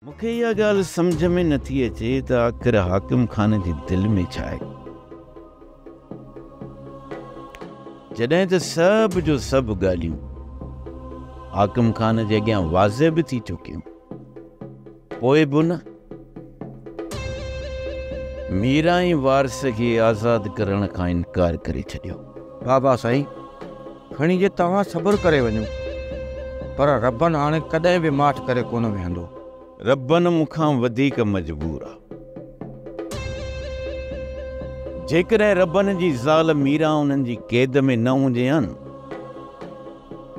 मुखे इहा ॻाल्हि सम्झ में नथी अचे त आख़िर हाकिम खान जी दिलि में छा आहे। जॾहिं त सभु जो सभु ॻाल्हियूं हाकिम खान जे अॻियां वाज़े बि थी चुकियूं, पोइ बि न मीरा ई वारस खे आज़ादु करण खां इनकार करे छॾियो। बाबा साईं, खणी जे तव्हां सब्र करे वञो, पर रबन हाणे कॾहिं बि माठ करे कोन वेहंदो। रबन मूंखां वधीक मजबूर आहे। जेकॾहिं रबन जी ज़ाल मीरा उन्हनि जी क़ैद में न हुजे हन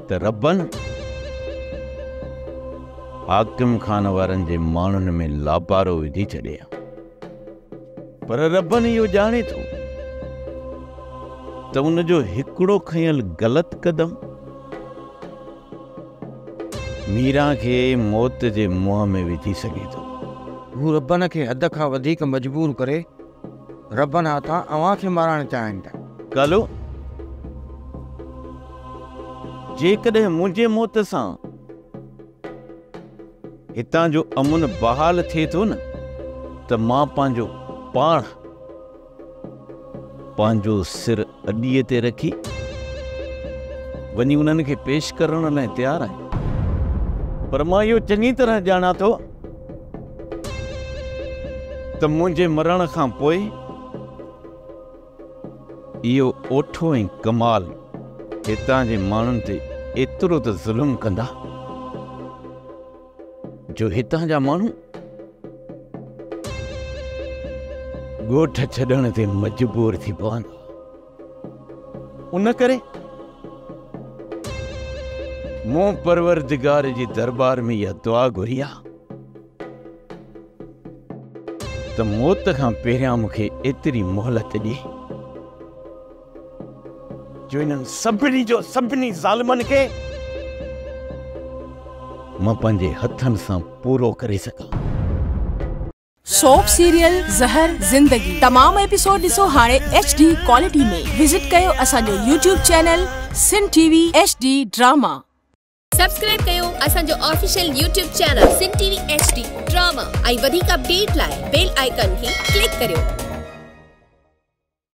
त रबन हाकिम खान वारनि जे माण्हुनि में लापारो विझी छॾे। पर रबन इहो ॼाणे थो त उनजो हिकिड़ो खयल ग़लति क़दम मीरा खे मौत जे मुंहं में विझी सघे थो। हू रबन खे हद खां वधीक मजबूर करे रबन हथां अव्हां खे मारणु चाहिनि था। कालो, जेकॾहिं मुंहिंजे मौत सां हितां जो अमुन बहाल थिए थो न, त मां पंहिंजो सिर अॾीअ ते रखी वञी उन्हनि खे पेश करण लाइ तयारु आहियां। पर मां इहो चङी तरह ॼाणा थो त मुंहिंजे मरण खां पोइ इहो ओठो ऐं कमाल हितां जे माण्हुनि ते एतिरो त ज़ुल्म कंदा जो हितां जा माण्हू ॻोठ छॾण ते मजबूर थी पवंदा। उन करे मूं परवरदिगार जी दरबार में इहा दुआ घुरी आहे त मौत खां पहिरियां मूंखे एतिरी मोहलत ॾे जो इन्हनि सभिनी ज़ालिमनि खे मां पंहिंजे हथनि सां पूरो करे सघां। सोप सीरियल ज़हर ज़िंदगी तमाम एपिसोड ॾिसो हाणे HD क्वालिटी में। विजिट कयो असांजो YouTube चैनल सिन TV HD ड्रामा। सब्सक्राइब कयो असांजो ऑफिशियल YouTube चैनल सिन TV HD ड्रामा ऐं वधीक अपडेट लाइ बेल आइकन खे क्लिक करियो।